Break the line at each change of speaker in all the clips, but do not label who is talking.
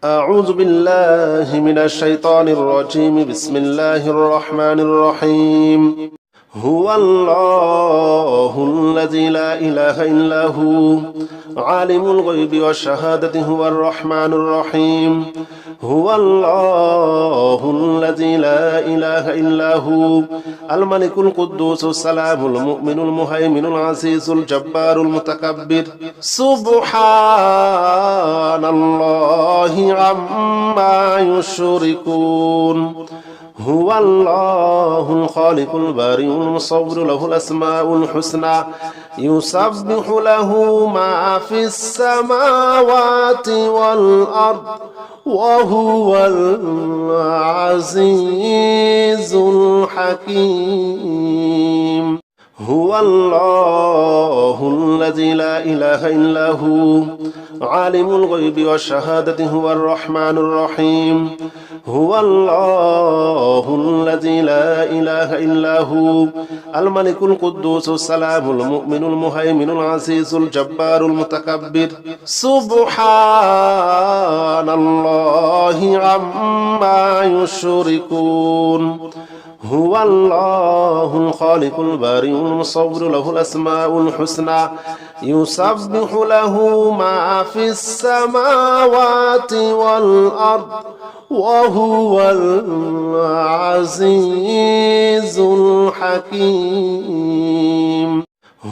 أعوذ بالله من الشيطان الرجيم. بسم الله الرحمن الرحيم. هو الله الذي لا إله إلا هو عالم الغيب والشهادة هو الرحمن الرحيم. هو الله الذي لا إله إلا هو الملك القدوس السلام المؤمن المهيمن العزيز الجبار المتكبر. سبحان الله عما يشركون. هو الله الخالق البارئ المصور له الأسماء الحسنى يسبح له ما في السماوات والأرض وهو العزيز الحكيم. هو الله الذي لا إله إلا هو عالم الغيب والشهادة هو الرحمن الرحيم. هو الله الذي لا إله إلا هو الملك القدوس السلام المؤمن المهيمن العزيز الجبار المتكبر. سبحان الله عما يشركون. هو الله الخالق البارئ المصور له الأسماء الحسنى يسبح له ما في السماوات والأرض وهو العزيز الحكيم.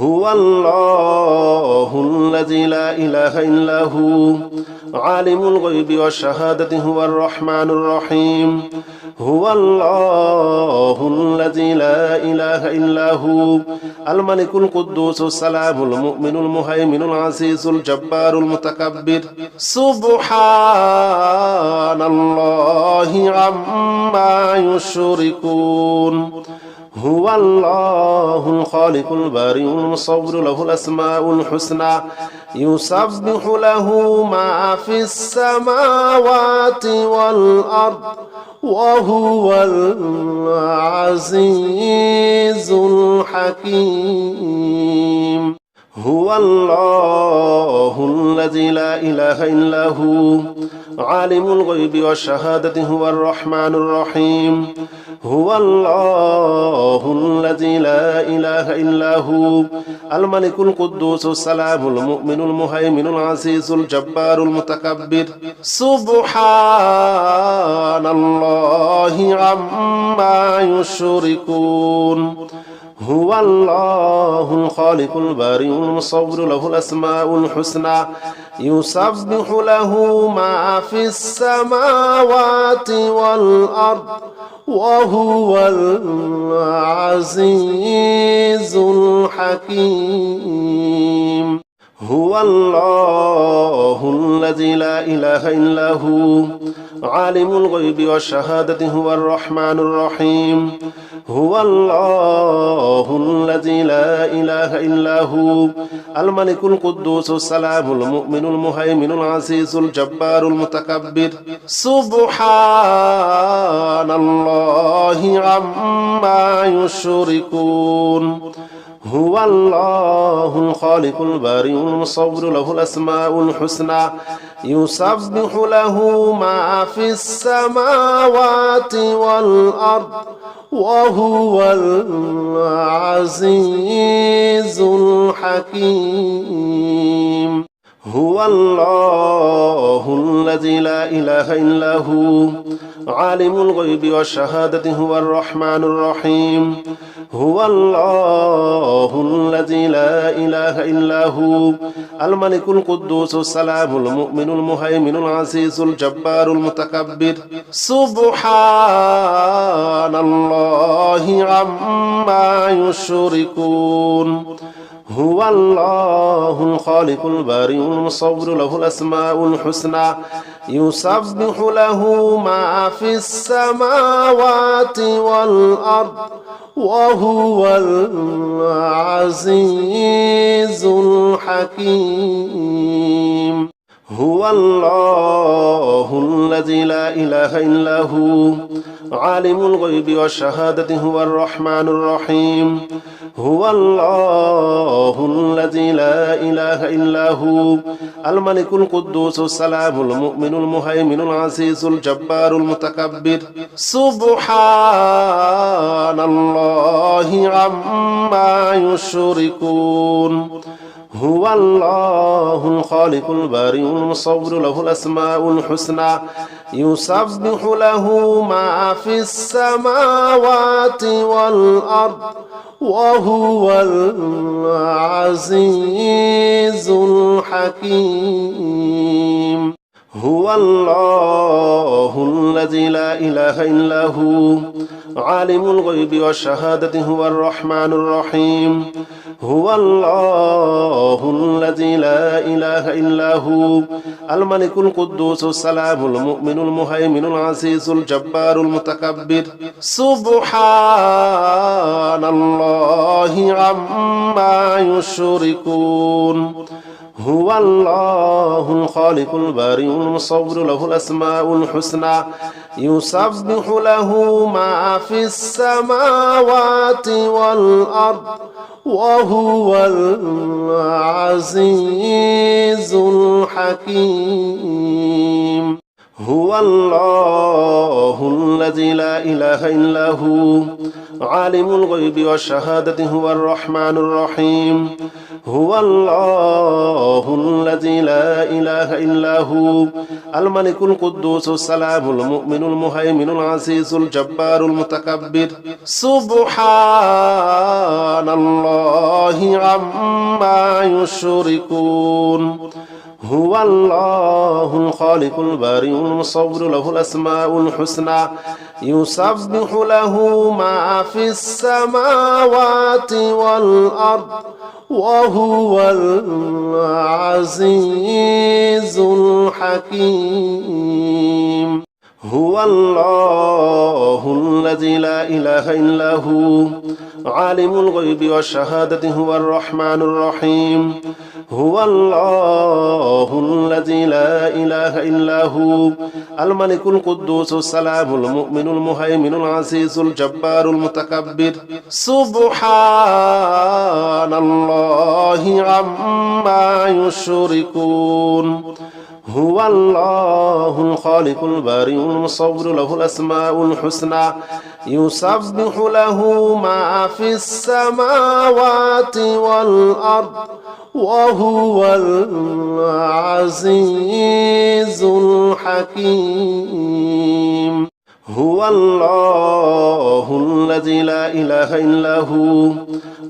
هو الله الذي لا إله إلا هو عالم الغيب والشهادة هو الرحمن الرحيم. هو الله الذي لا إله إلا هو الملك القدوس السلام المؤمن المهيمن العزيز الجبار المتكبر. سبحان الله عما يشركون. هو الله الخالق البارئ المصور له الأسماء الحسنى يسبح له ما في السماوات والأرض وهو العزيز الحكيم. هو الله الذي لا إله إلا هو عالم الغيب والشهادة هو الرحمن الرحيم. هو الله الذي لا إله إلا هو الملك القدوس السلام المؤمن المهيمن العزيز الجبار المتكبر. سبحان الله عما يشركون. هو الله الخالق البارئ المصور له الأسماء الحسنى يسبح له ما في السماوات والأرض وهو العزيز الحكيم. هو الله الذي لا إله إلا هو عالم الغيب والشهادة هو الرحمن الرحيم. هو الله الذي لا إله إلا هو الملك القدوس السلام المؤمن المهيمن العزيز الجبار المتكبر. سبحان الله عما يشركون. هو الله الخالق البارئ المصور له الأسماء الحسنى يسبح له ما في السماوات والأرض وهو العزيز الحكيم. هو الله الذي لا إله إلا هو عالم الغيب والشهادة هو الرحمن الرحيم. هو الله الذي لا إله إلا هو الملك القدوس السلام المؤمن المهيمن العزيز الجبار المتكبر. سبحان الله عما يشركون. هو الله الخالق البارئ المصور له الأسماء الحسنى يسبح له ما في السماوات والأرض وهو العزيز الحكيم. هو الله الذي لا إله إلا هو عالم الغيب والشهادة هو الرحمن الرحيم هو الله الذي لا إله إلا هو الملك القدوس السلام المؤمن المهيمن العزيز الجبار المتكبر سبحان الله عما يشركون هو الله الخالق البارئ المصور له الأسماء الحسنى يسبح له ما في السماوات والأرض وهو العزيز الحكيم هو الله الذي لا إله إلا هو عالم الغيب والشهادة هو الرحمن الرحيم هو الله الذي لا إله إلا هو الملك القدوس السلام المؤمن المهيمن العزيز الجبار المتكبر سبحان الله عما يشركون هو الله الخالق البارئ المصور له الأسماء الحسنى يسبح له ما في السماوات والأرض وهو العزيز الحكيم هو الله الذي لا إله إلا هو عالم الغيب والشهادة هو الرحمن الرحيم هو الله الذي لا إله إلا هو الملك القدوس السلام المؤمن المهيمن العزيز الجبار المتكبر سبحان الله عما يشركون هو الله الخالق البارئ المصور له الأسماء الحسنى يسبح له ما في السماوات والأرض وهو العزيز الحكيم هو الله الذي لا إله إلا هو عالم الغيب والشهادة هو الرحمن الرحيم هو الله الذي لا إله إلا هو الملك القدوس السلام المؤمن المهيمن العزيز الجبار المتكبر سبحان الله عما يشركون هو الله الخالق البارئ المصور له الأسماء الحسنى يسبح له ما في السماوات والأرض وهو العزيز الحكيم هو الله الذي لا إله إلا هو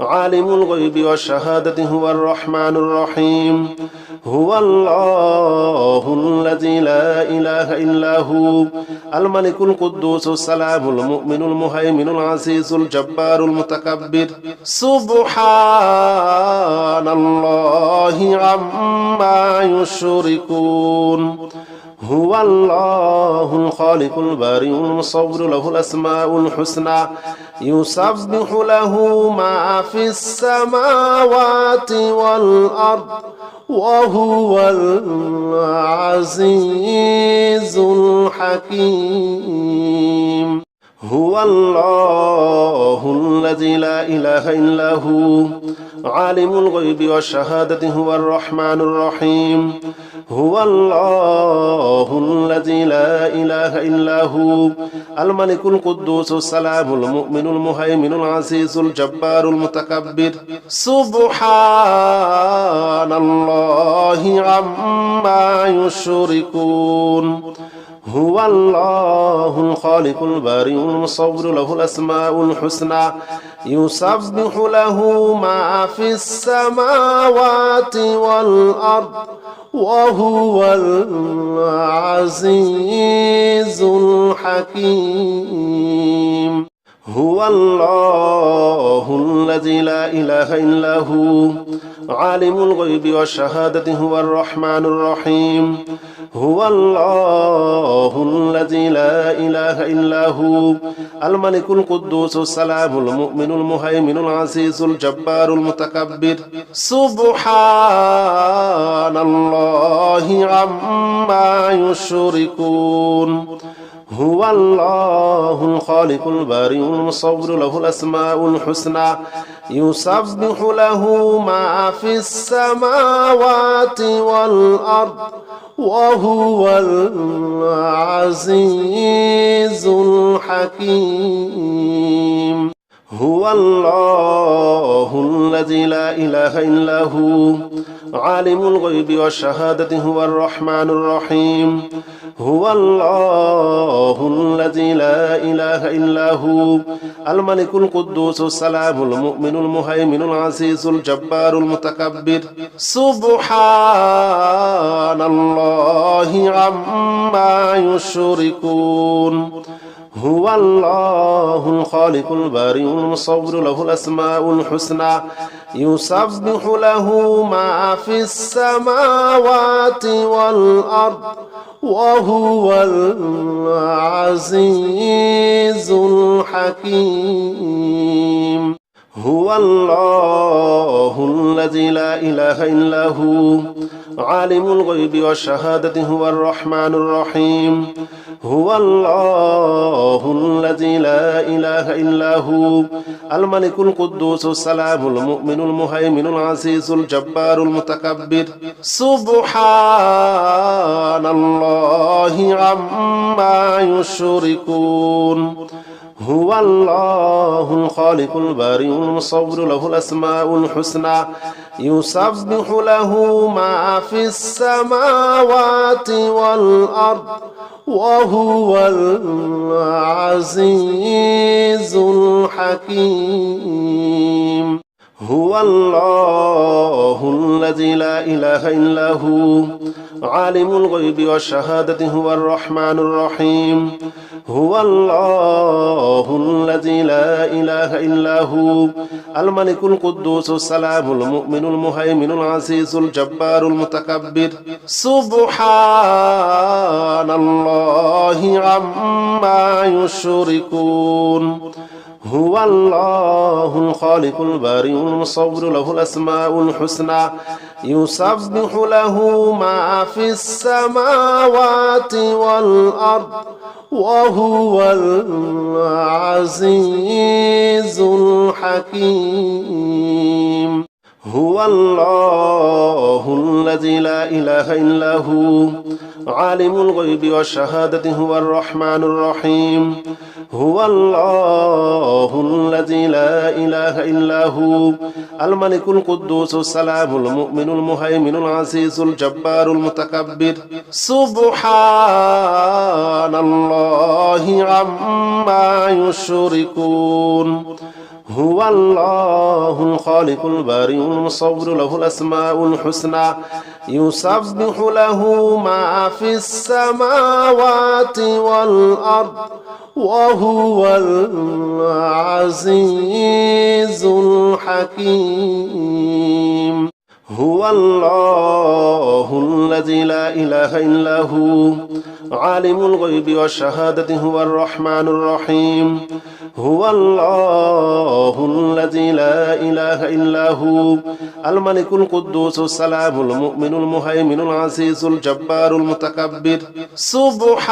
عالم الغيب والشهادة هو الرحمن الرحيم هو الله الذي لا إله إلا هو الملك القدوس السلام المؤمن المهيمن العزيز الجبار المتكبر سبحان الله عما يشركون هو الله الخالق البارئ المصور له الأسماء الحسنى يسبح له ما في السماوات والأرض وهو العزيز الحكيم هو الله الذي لا إله إلا هو عالم الغيب والشهادة هو الرحمن الرحيم هو الله الذي لا إله إلا هو الملك القدوس السلام المؤمن المهيمن العزيز الجبار المتكبر سبحان الله عما يشركون هو الله الخالق البارئ المصور له الأسماء الحسنى يسبح له ما في السماوات والأرض وهو العزيز الحكيم هو الله الذي لا إله إلا هو عالم الغيب والشهادة هو الرحمن الرحيم هو الله الذي لا إله إلا هو الملك القدوس السلام المؤمن المهيمن العزيز الجبار المتكبر سبحان الله عما يشركون هو الله الخالق البارئ المصور له الأسماء الحسنى يسبح له ما في السماوات والأرض وهو العزيز الحكيم هو الله الذي لا إله إلا هو عالم الغيب والشهادة هو الرحمن الرحيم هو الله الذي لا إله إلا هو الملك القدوس السلام المؤمن المهيمن العزيز الجبار المتكبر سبحان الله عما يشركون هو الله الخالق البارئ المصور له الأسماء الحسنى يسبح له ما في السماوات والأرض وهو العزيز الحكيم هو الله الذي لا إله إلا هو عالم الغيب والشهادة هو الرحمن الرحيم هو الله الذي لا إله إلا هو الملك القدوس السلام المؤمن المهيمن العزيز الجبار المتكبر سبحان الله عما يشركون هو الله الخالق البارئ المصور له الأسماء الحسنى يسبح له ما في السماوات والأرض وهو العزيز الحكيم هو الله الذي لا إله إلا هو عالم الغيب والشهادة هو الرحمن الرحيم هو الله الذي لا إله إلا هو الملك القدوس السلام المؤمن المهيمن العزيز الجبار المتكبر سبحان الله عما يشركون هو الله الخالق البارئ المصور له الأسماء الحسنى يسبح له ما في السماوات والأرض وهو العزيز الحكيم هو الله الذي لا إله إلا هو عالم الغيب والشهادة هو الرحمن الرحيم هو الله الذي لا إله إلا هو الملك القدوس السلام المؤمن المهيمن العزيز الجبار المتكبر سبحان الله عما يشركون هو الله الخالق البارئ المصور له الأسماء الحسنى يسبح له ما في السماوات والأرض وهو العزيز الحكيم هو الله الذي لا إله إلا هو عالم الغيب والشهادة هو الرحمن الرحيم هو الله الذي لا إله إلا هو الملك القدوس السلام المؤمن المهيمن العزيز الجبار المتكبر سبحان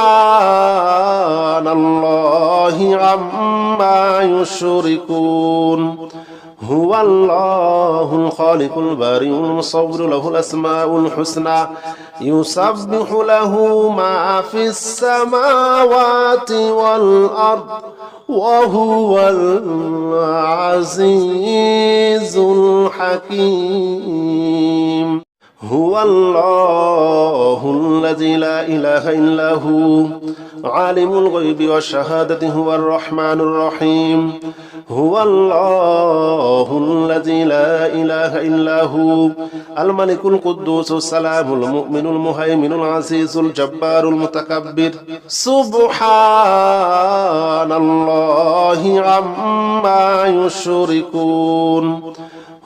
الله عما يشركون هو الله الخالق البارئ المصور له الأسماء الحسنى يسبح له ما في السماوات والأرض وهو العزيز الحكيم هو الله الذي لا إله إلا هو عالم الغيب والشهادة هو الرحمن الرحيم هو الله الذي لا إله إلا هو الملك القدوس السلام المؤمن المهيمن العزيز الجبار المتكبر سبحان الله عما يشركون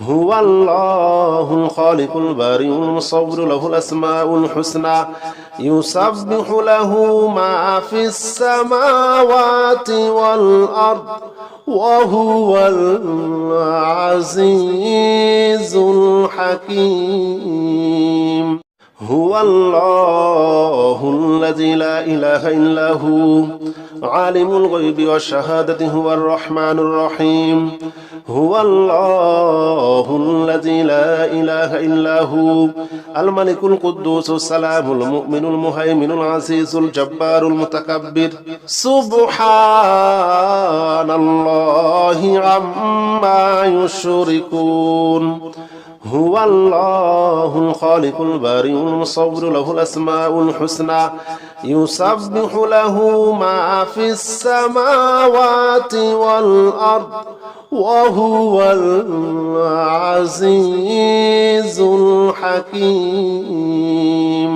هو الله الخالق البارئ المصور له الأسماء الحسنى يسبح له ما في السماوات والأرض وهو العزيز الحكيم هو الله الذي لا إله إلا هو عالم الغيب والشهادة هو الرحمن الرحيم هو الله الذي لا إله إلا هو الملك القدوس السلام المؤمن المهيمن العزيز الجبار المتكبر سبحان الله عما يشركون هو الله الخالق البارئ المصور له الأسماء الحسنى يسبح له ما في السماوات والأرض وهو العزيز الحكيم